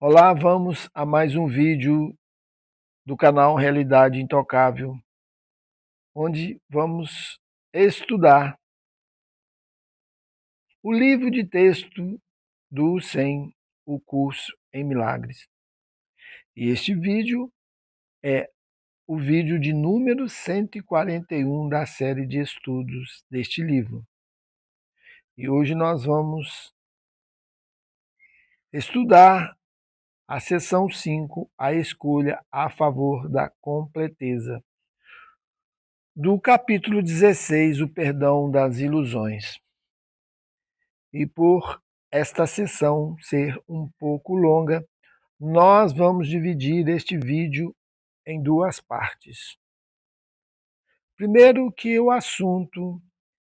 Olá, vamos a mais um vídeo do canal Realidade Intocável, onde vamos estudar o livro de texto do SEM, o curso em Milagres. E este vídeo é o vídeo de número 141 da série de estudos deste livro. E hoje nós vamos estudar a seção 5, a escolha a favor da completeza, do capítulo 16, o perdão das ilusões. E por esta sessão ser um pouco longa, nós vamos dividir este vídeo em duas partes. Primeiro que o assunto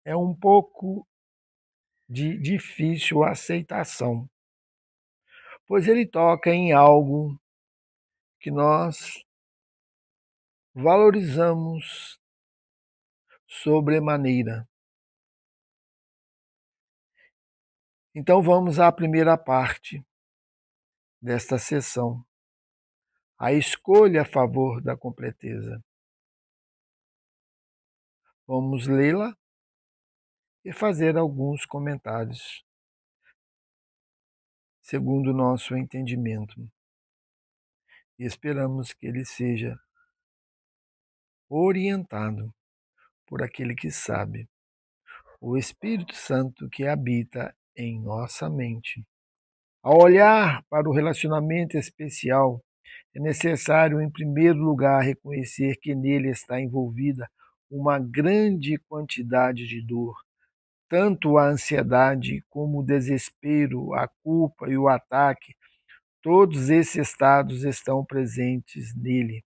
é um pouco de difícil aceitação, pois ele toca em algo que nós valorizamos sobremaneira. Então vamos à primeira parte desta sessão, a escolha a favor da completeza. Vamos lê-la e fazer alguns comentários, segundo o nosso entendimento. E esperamos que ele seja orientado por aquele que sabe, o Espírito Santo que habita em nossa mente. Ao olhar para o relacionamento especial, é necessário, em primeiro lugar, reconhecer que nele está envolvida uma grande quantidade de dor. Tanto a ansiedade como o desespero, a culpa e o ataque, todos esses estados estão presentes nele,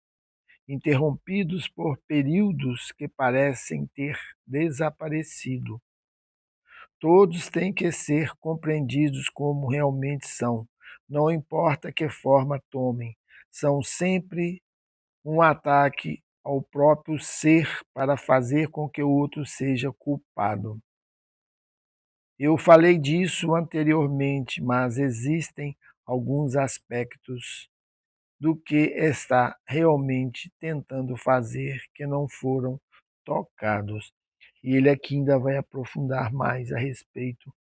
interrompidos por períodos que parecem ter desaparecido. Todos têm que ser compreendidos como realmente são, não importa que forma tomem, são sempre um ataque ao próprio ser para fazer com que o outro seja culpado. Eu falei disso anteriormente, mas existem alguns aspectos do que está realmente tentando fazer que não foram tocados. E ele aqui ainda vai aprofundar mais a respeito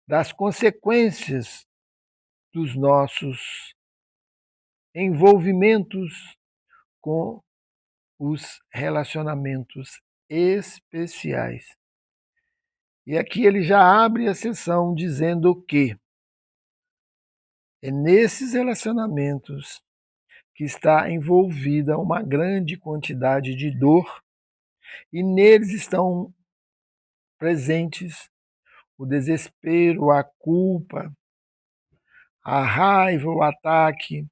das consequências dos nossos envolvimentos com os relacionamentos especiais. E aqui ele já abre a sessão dizendo que é nesses relacionamentos que está envolvida uma grande quantidade de dor e neles estão presentes o desespero, a culpa, a raiva, o ataque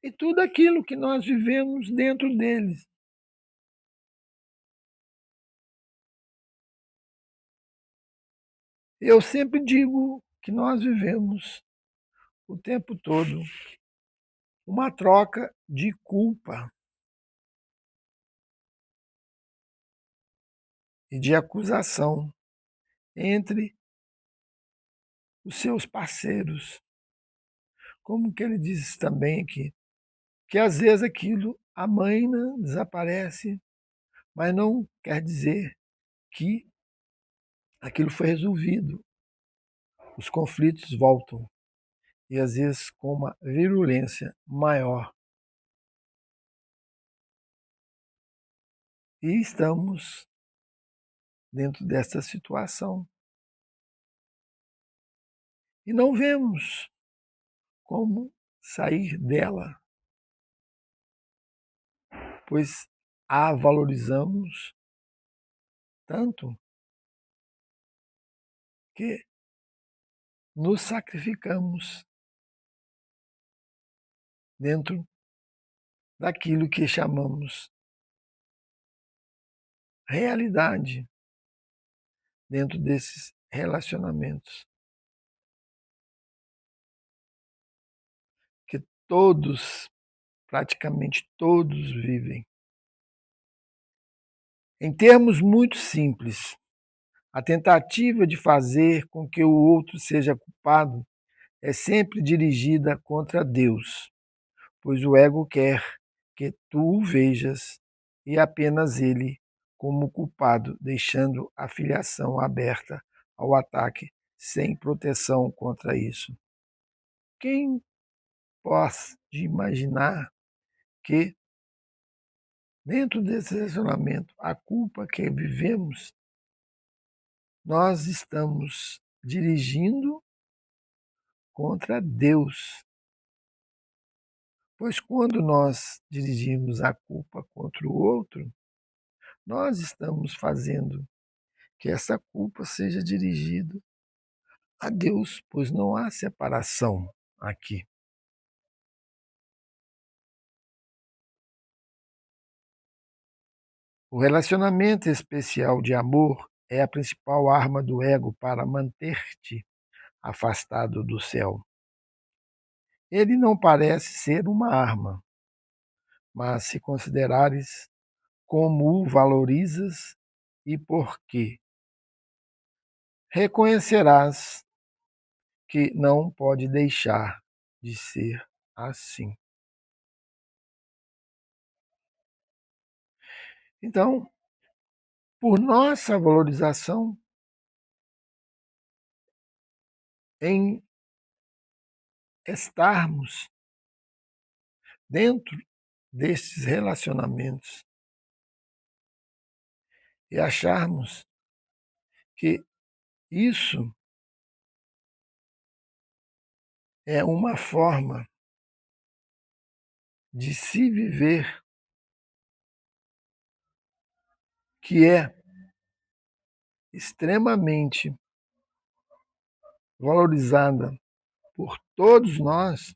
e tudo aquilo que nós vivemos dentro deles. Eu sempre digo que nós vivemos o tempo todo uma troca de culpa e de acusação entre os seus parceiros. Como que ele diz também aqui, que às vezes aquilo, a mãe desaparece, mas não quer dizer que aquilo foi resolvido. Os conflitos voltam, e às vezes com uma virulência maior. E estamos dentro dessa situação. E não vemos como sair dela, pois a valorizamos tanto que nos sacrificamos dentro daquilo que chamamos realidade, dentro desses relacionamentos que todos, praticamente todos vivem. Em termos muito simples, a tentativa de fazer com que o outro seja culpado é sempre dirigida contra Deus, pois o ego quer que tu o vejas e apenas ele como culpado, deixando a filiação aberta ao ataque sem proteção contra isso. Quem pode imaginar que, dentro desse relacionamento, a culpa que vivemos, nós estamos dirigindo contra Deus? Pois quando nós dirigimos a culpa contra o outro, nós estamos fazendo que essa culpa seja dirigida a Deus, pois não há separação aqui. O relacionamento especial de amor é a principal arma do ego para manter-te afastado do céu. Ele não parece ser uma arma, mas se considerares como o valorizas e por quê, reconhecerás que não pode deixar de ser assim. Então, por nossa valorização em estarmos dentro desses relacionamentos e acharmos que isso é uma forma de se viver que é extremamente valorizada por todos nós,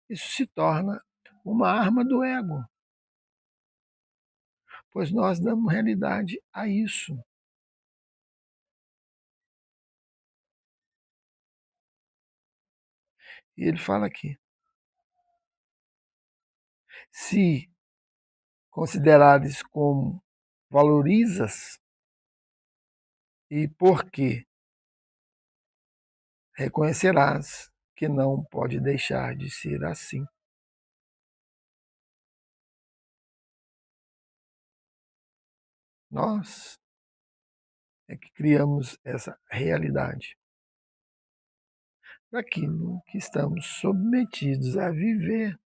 isso se torna uma arma do ego, pois nós damos realidade a isso. E ele fala aqui: se considerares como valorizas e por quê, reconhecerás que não pode deixar de ser assim. Nós é que criamos essa realidade daquilo que estamos submetidos a viver.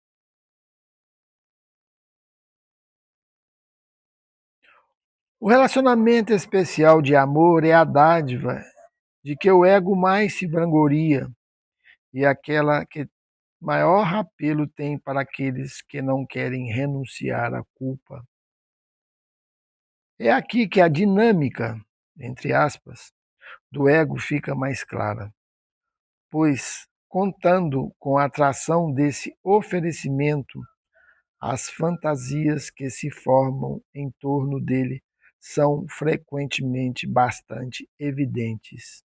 O relacionamento especial de amor é a dádiva de que o ego mais se vangloria e aquela que maior apelo tem para aqueles que não querem renunciar à culpa. É aqui que a dinâmica, entre aspas, do ego fica mais clara, pois, contando com a atração desse oferecimento, as fantasias que se formam em torno dele são frequentemente bastante evidentes.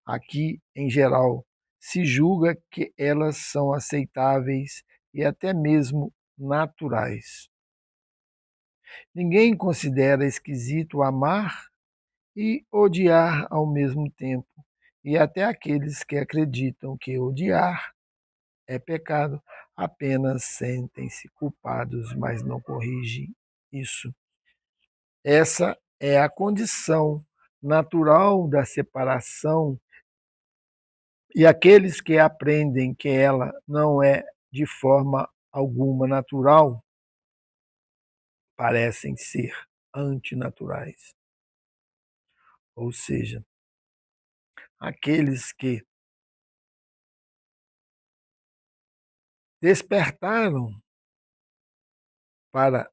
Aqui, em geral, se julga que elas são aceitáveis e até mesmo naturais. Ninguém considera esquisito amar e odiar ao mesmo tempo, e até aqueles que acreditam que odiar é pecado apenas sentem-se culpados, mas não corrigem isso. Essa é a condição natural da separação, e aqueles que aprendem que ela não é de forma alguma natural parecem ser antinaturais. Ou seja, aqueles que despertaram para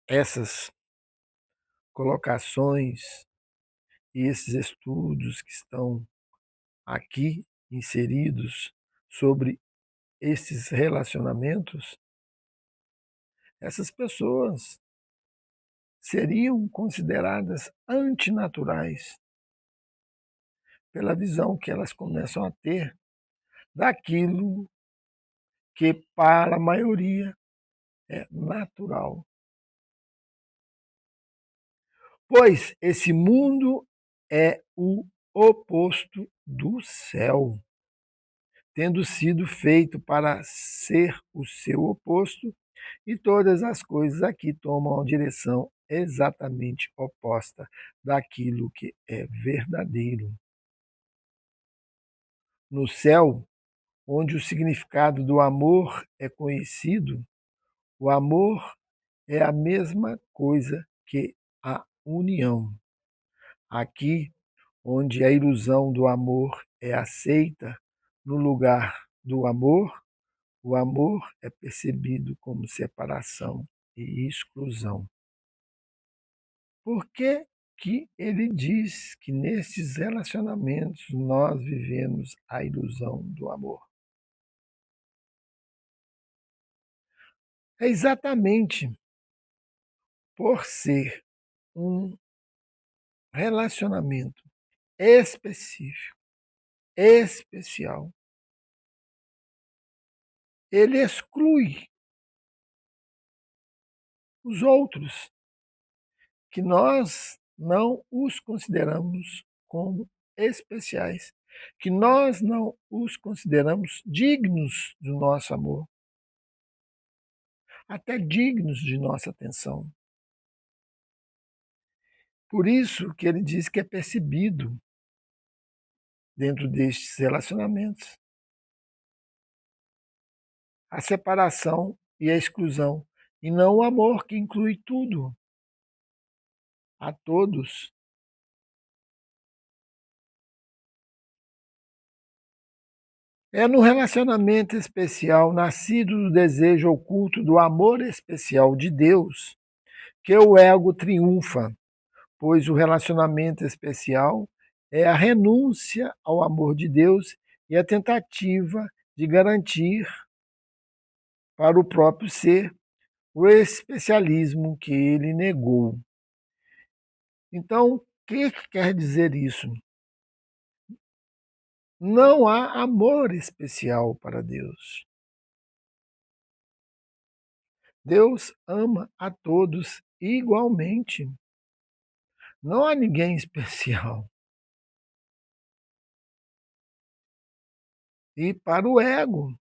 essas colocações e esses estudos que estão aqui inseridos sobre esses relacionamentos, essas pessoas seriam consideradas antinaturais pela visão que elas começam a ter daquilo que para a maioria é natural. Pois esse mundo é o oposto do céu, tendo sido feito para ser o seu oposto, e todas as coisas aqui tomam a direção exatamente oposta daquilo que é verdadeiro. No céu, onde o significado do amor é conhecido, o amor é a mesma coisa que a união. Aqui, onde a ilusão do amor é aceita no lugar do amor, o amor é percebido como separação e exclusão. Por que que ele diz que nesses relacionamentos nós vivemos a ilusão do amor? É exatamente por ser um relacionamento específico, especial. Ele exclui os outros, que nós não os consideramos como especiais, que nós não os consideramos dignos do nosso amor, até dignos de nossa atenção. Por isso que ele diz que é percebido dentro destes relacionamentos a separação e a exclusão, e não o amor que inclui tudo, a todos. É no relacionamento especial, nascido do desejo oculto do amor especial de Deus, que o ego triunfa, pois o relacionamento especial é a renúncia ao amor de Deus e a tentativa de garantir para o próprio ser o especialismo que ele negou. Então, o que quer dizer isso? Não há amor especial para Deus. Deus ama a todos igualmente. Não há ninguém especial. E para o ego,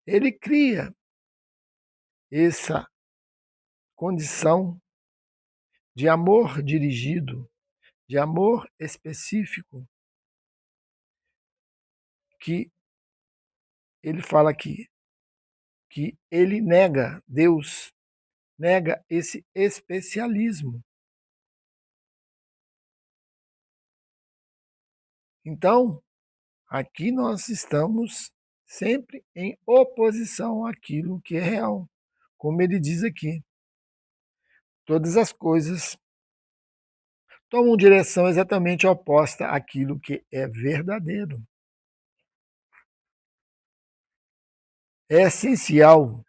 ele cria essa condição de amor dirigido, de amor específico, que ele fala aqui, que ele nega, Deus nega esse especialismo. Então, aqui nós estamos sempre em oposição àquilo que é real. Como ele diz aqui, todas as coisas tomam direção exatamente oposta àquilo que é verdadeiro. É essencial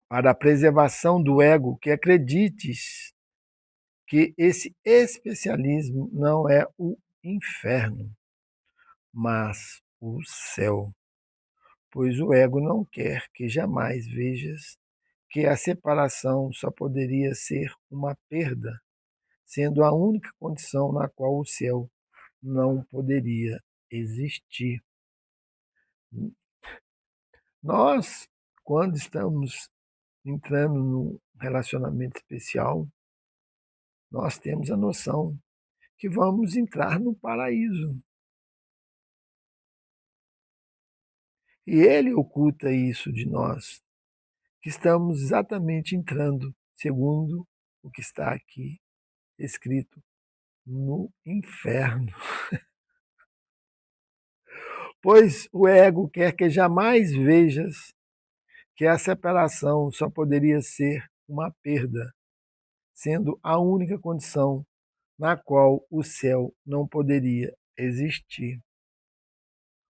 para a preservação do ego que acredites que esse especialismo não é o inferno, mas o céu, pois o ego não quer que jamais vejas que a separação só poderia ser uma perda, sendo a única condição na qual o céu não poderia existir. Nós, quando estamos entrando num relacionamento especial, nós temos a noção que vamos entrar no paraíso. E ele oculta isso de nós, que estamos exatamente entrando, segundo o que está aqui escrito, no inferno. Pois o ego quer que jamais vejas que a separação só poderia ser uma perda, sendo a única condição na qual o céu não poderia existir.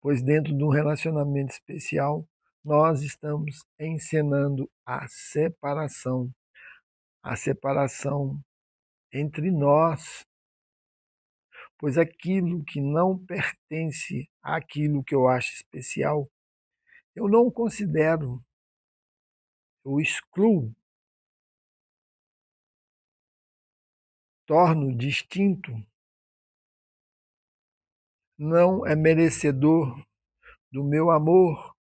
Pois dentro de um relacionamento especial, nós estamos encenando a separação entre nós, pois aquilo que não pertence àquilo que eu acho especial, eu não considero, eu excluo, torno distinto, não é merecedor do meu amor,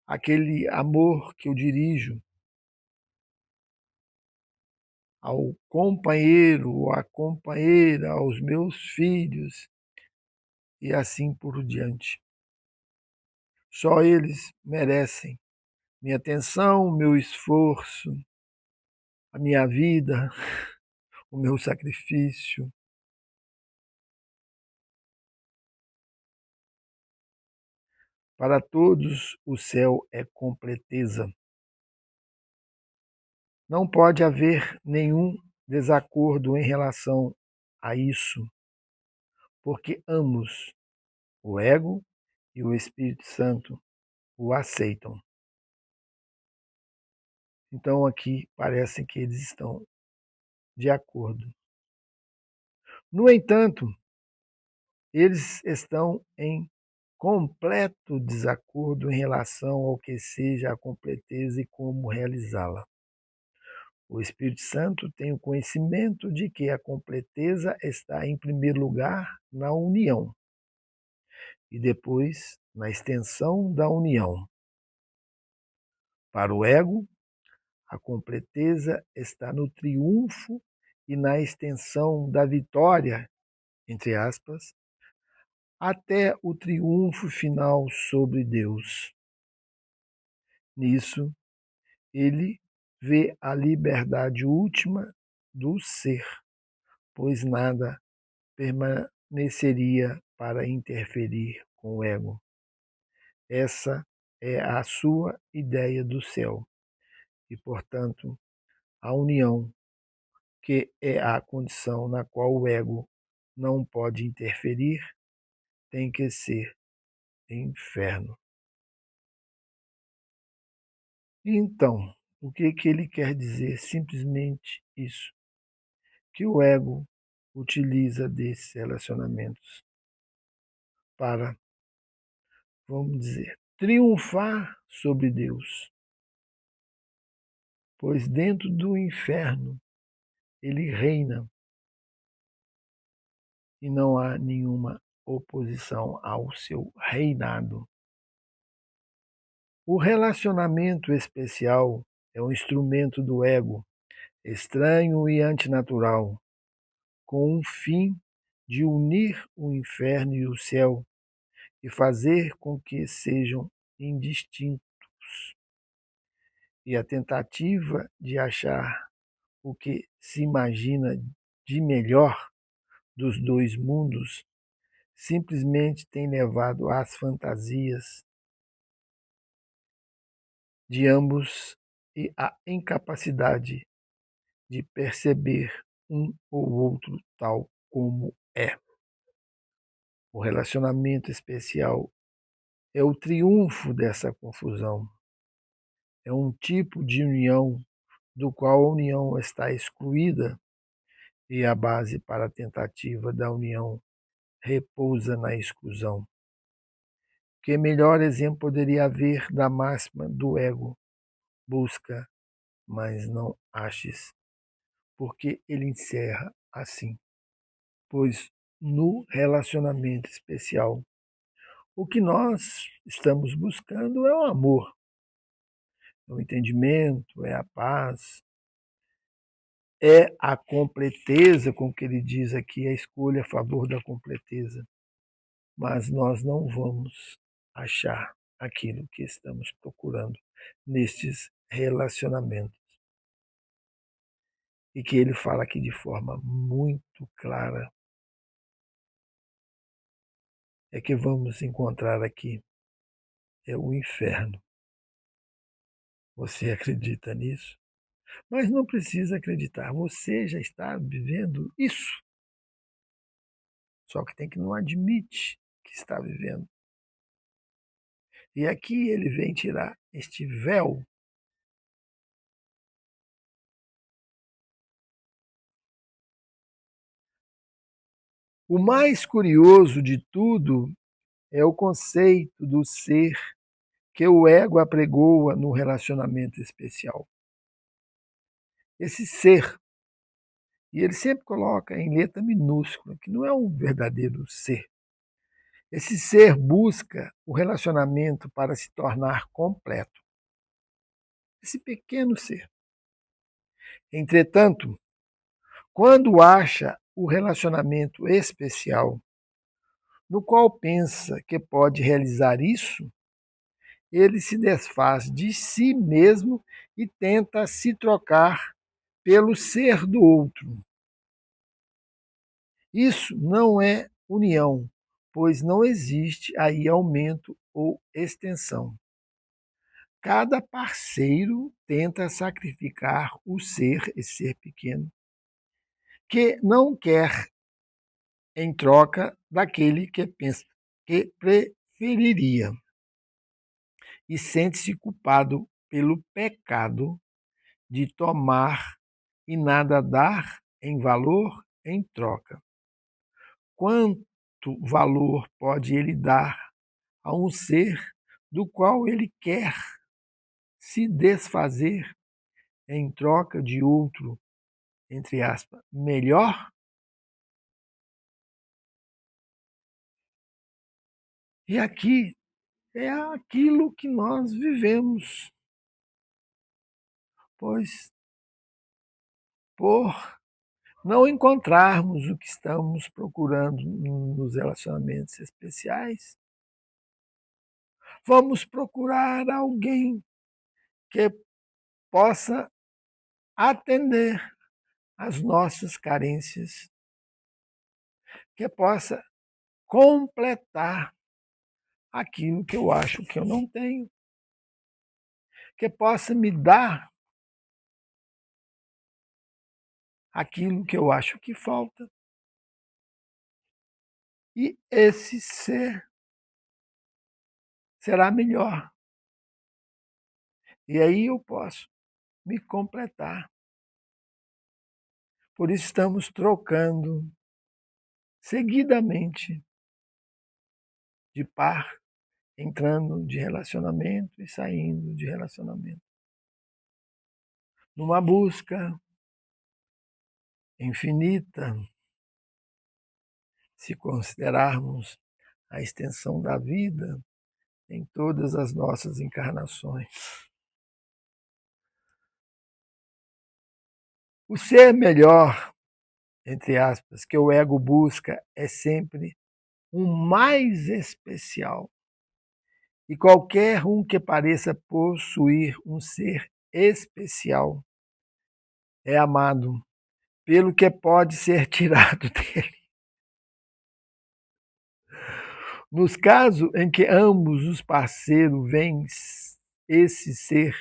aquele amor que eu dirijo ao companheiro ou à companheira, aos meus filhos e assim por diante. Só eles merecem minha atenção, meu esforço, a minha vida, o meu sacrifício. Para todos, o céu é completeza. Não pode haver nenhum desacordo em relação a isso, porque ambos, o ego e o Espírito Santo, o aceitam. Então aqui parece que eles estão de acordo. No entanto, eles estão em completo desacordo em relação ao que seja a completeza e como realizá-la. O Espírito Santo tem o conhecimento de que a completeza está, em primeiro lugar, na união e depois na extensão da união. Para o ego, a completeza está no triunfo e na extensão da vitória, entre aspas, até o triunfo final sobre Deus. Nisso, ele vê a liberdade última do ser, pois nada permaneceria para interferir com o ego. Essa é a sua ideia do céu e, portanto, a união, que é a condição na qual o ego não pode interferir, tem que ser inferno. Então, o que ele quer dizer? Simplesmente isso, que o ego utiliza desses relacionamentos para, vamos dizer, triunfar sobre Deus, pois dentro do inferno ele reina e não há nenhuma oposição ao seu reinado. O relacionamento especial é um instrumento do ego, estranho e antinatural, com o fim de unir o inferno e o céu e fazer com que sejam indistintos. E a tentativa de achar o que se imagina de melhor dos dois mundos simplesmente tem levado às fantasias de ambos e à incapacidade de perceber um ou outro tal como é. O relacionamento especial é o triunfo dessa confusão. É um tipo de união do qual a união está excluída e a base para a tentativa da união repousa na exclusão. Que melhor exemplo poderia haver da máxima do ego? Busca, mas não aches, porque ele encerra assim. Pois no relacionamento especial, o que nós estamos buscando é o amor, é o entendimento, é a paz, é a completeza, com que ele diz aqui, a escolha a favor da completeza. Mas nós não vamos achar aquilo que estamos procurando nestes relacionamentos. E que ele fala aqui de forma muito clara, é que vamos encontrar aqui é o inferno. Você acredita nisso? Mas não precisa acreditar, você já está vivendo isso. Só que tem que não admite que está vivendo. E aqui ele vem tirar este véu. O mais curioso de tudo é o conceito do ser que o ego apregoa no relacionamento especial. Esse ser, e ele sempre coloca em letra minúscula, que não é um verdadeiro ser, Esse ser busca o relacionamento para se tornar completo. Esse pequeno ser. Entretanto, quando acha o relacionamento especial, no qual pensa que pode realizar isso, ele se desfaz de si mesmo e tenta se trocar pelo ser do outro. Isso não é união, pois não existe aí aumento ou extensão. Cada parceiro tenta sacrificar o ser, esse ser pequeno, que não quer em troca daquele que pensa que preferiria e sente-se culpado pelo pecado de tomar e nada dar em valor em troca. Quanto valor pode ele dar a um ser do qual ele quer se desfazer em troca de outro, entre aspas, melhor? E aqui é aquilo que nós vivemos, pois por não encontrarmos o que estamos procurando nos relacionamentos especiais, vamos procurar alguém que possa atender às nossas carências, que possa completar aquilo que eu acho que eu não tenho, que possa me dar aquilo que eu acho que falta. E esse ser será melhor. E aí eu posso me completar. Por isso estamos trocando seguidamente de par, entrando de relacionamento e saindo de relacionamento. Numa busca infinita, se considerarmos a extensão da vida em todas as nossas encarnações. O ser melhor, entre aspas, que o ego busca é sempre um mais especial. E qualquer um que pareça possuir um ser especial é amado pelo que pode ser tirado dele. Nos casos em que ambos os parceiros veem esse ser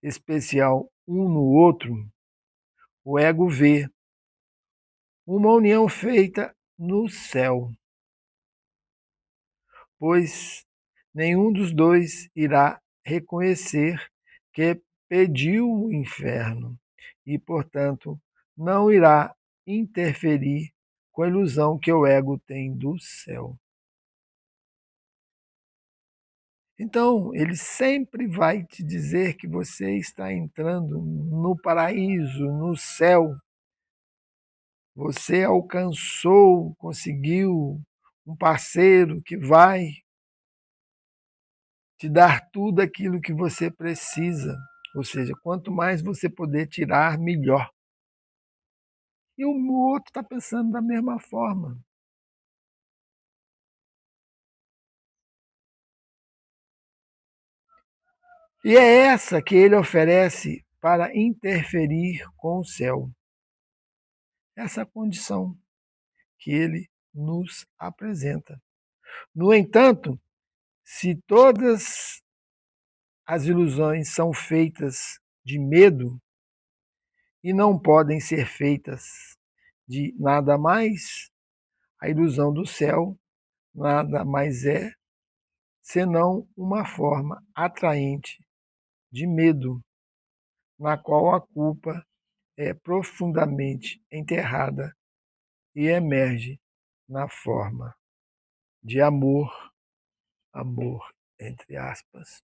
especial um no outro, o ego vê uma união feita no céu, pois nenhum dos dois irá reconhecer que pediu o inferno e, portanto, não irá interferir com a ilusão que o ego tem do céu. Então, ele sempre vai te dizer que você está entrando no paraíso, no céu. Você alcançou, conseguiu um parceiro que vai te dar tudo aquilo que você precisa. Ou seja, quanto mais você poder tirar, melhor. E o outro está pensando da mesma forma. E é essa que ele oferece para interferir com o céu. Essa condição que ele nos apresenta. No entanto, se todas as ilusões são feitas de medo e não podem ser feitas de nada mais, a ilusão do céu nada mais é senão uma forma atraente de medo, na qual a culpa é profundamente enterrada e emerge na forma de amor, amor entre aspas.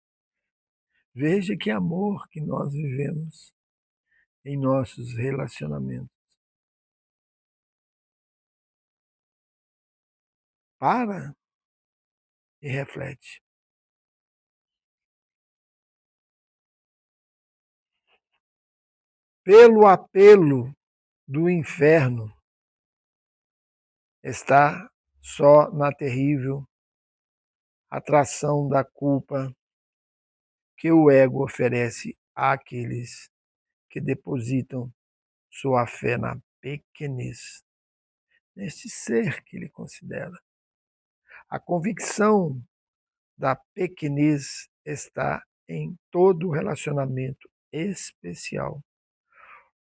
Veja que amor que nós vivemos em nossos relacionamentos. para e reflete. Pelo apelo do inferno está só na terrível atração da culpa que o ego oferece àqueles que depositam sua fé na pequenez, neste ser que ele considera. A convicção da pequenez está em todo relacionamento especial,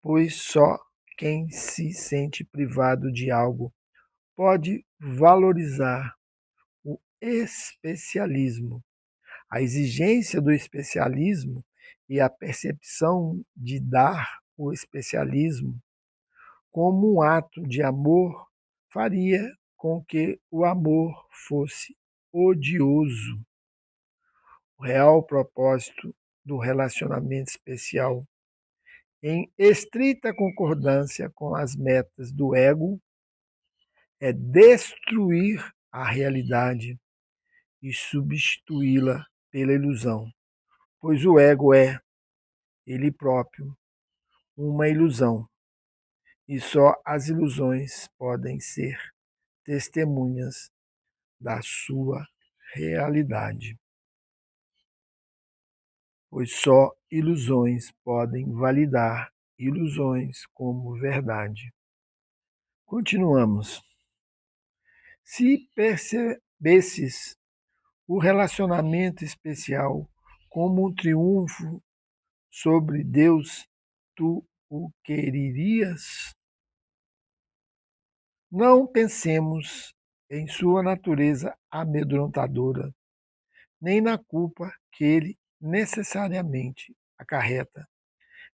pois só quem se sente privado de algo pode valorizar o especialismo. A exigência do especialismo e a percepção de dar o especialismo como um ato de amor faria com que o amor fosse odioso. O real propósito do relacionamento especial, em estrita concordância com as metas do ego, é destruir a realidade e substituí-la pela ilusão, pois o ego é, ele próprio, uma ilusão, e só as ilusões podem ser testemunhas da sua realidade, pois só ilusões podem validar ilusões como verdade. Continuamos. Se percebesses o relacionamento especial como um triunfo sobre Deus, tu o quererias? Não pensemos em sua natureza amedrontadora, nem na culpa que ele necessariamente acarreta,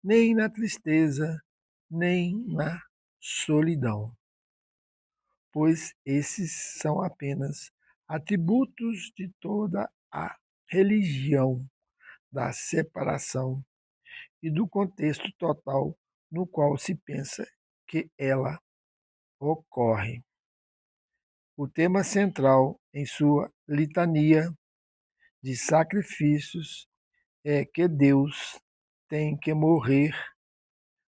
nem na tristeza, nem na solidão, pois esses são apenas atributos de toda a religião da separação e do contexto total no qual se pensa que ela ocorre. O tema central em sua litania de sacrifícios é que Deus tem que morrer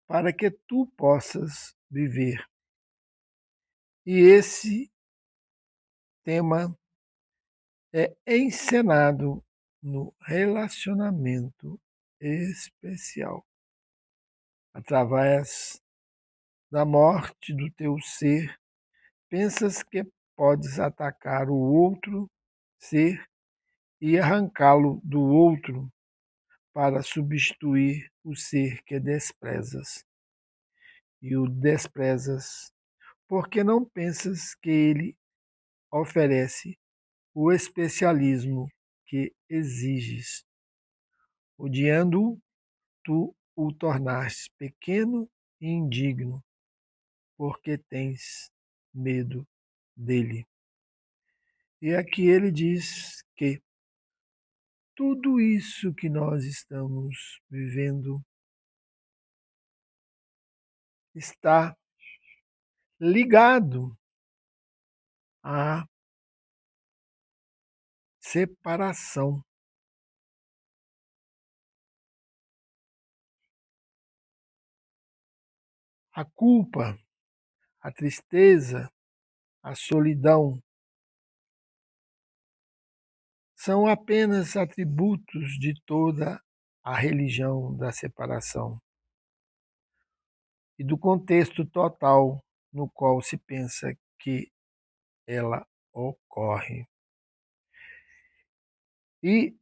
para que tu possas viver. E esse tema é encenado no relacionamento especial. Através da morte do teu ser, pensas que podes atacar o outro ser e arrancá-lo do outro para substituir o ser que desprezas. E o desprezas porque não pensas que ele oferece o especialismo que exiges. Odiando-o, tu o tornaste pequeno e indigno, porque tens medo dele. E aqui ele diz que tudo isso que nós estamos vivendo está ligado à separação. A culpa, a tristeza, a solidão são apenas atributos de toda a religião da separação e do contexto total no qual se pensa que ela ocorre. E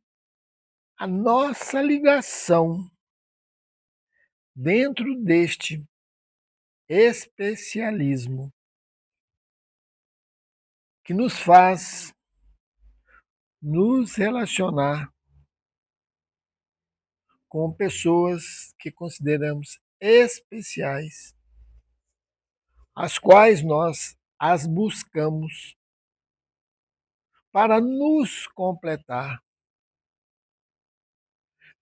a nossa ligação dentro deste especialismo que nos faz nos relacionar com pessoas que consideramos especiais, as quais nós as buscamos para nos completar,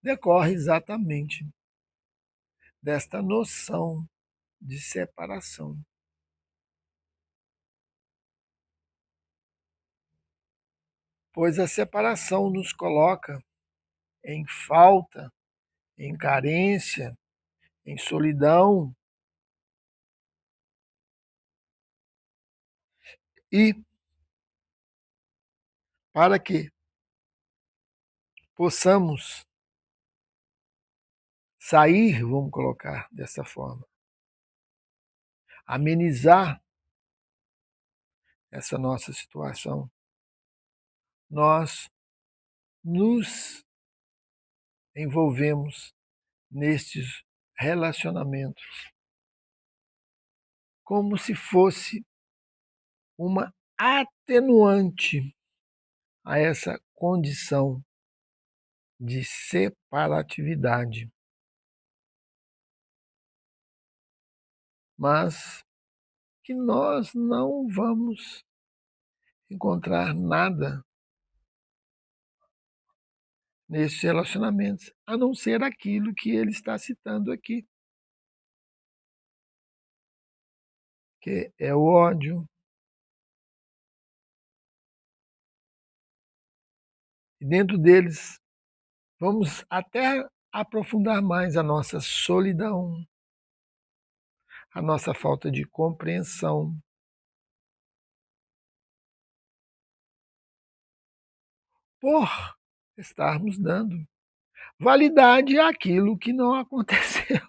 decorre exatamente desta noção de separação. pois a separação nos coloca em falta, em carência, em solidão, e para que possamos sair, vamos colocar dessa forma, amenizar essa nossa situação, nós nos envolvemos nestes relacionamentos como se fosse uma atenuante a essa condição de separatividade. Mas que nós não vamos encontrar nada nesses relacionamentos, a não ser aquilo que ele está citando aqui, que é o ódio. E dentro deles, vamos até aprofundar mais a nossa solidão, a nossa falta de compreensão, por estarmos dando validade àquilo que não aconteceu.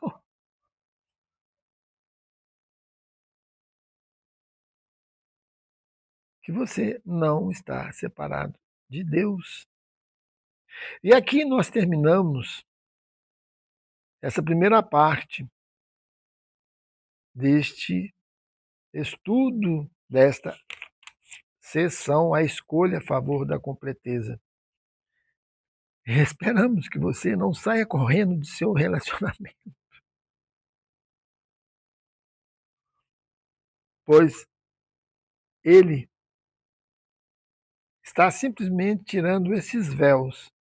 Que você não está separado de Deus. E aqui nós terminamos essa primeira parte deste estudo, desta sessão, a escolha a favor da completeza. E esperamos que você não saia correndo de seu relacionamento, pois ele está simplesmente tirando esses véus,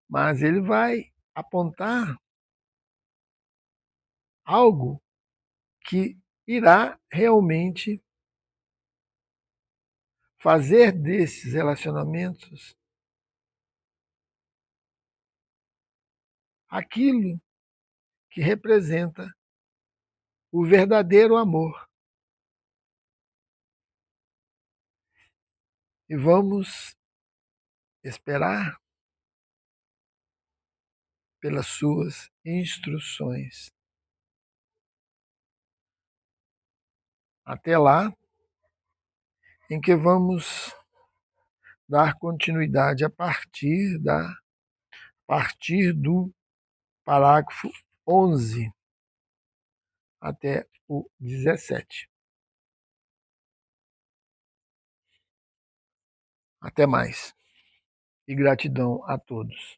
mas ele vai apontar algo que irá realmente fazer desses relacionamentos aquilo que representa o verdadeiro amor. E vamos esperar pelas suas instruções. Até lá, em que vamos dar continuidade a partir do parágrafo 11 até o 17. Até mais e gratidão a todos.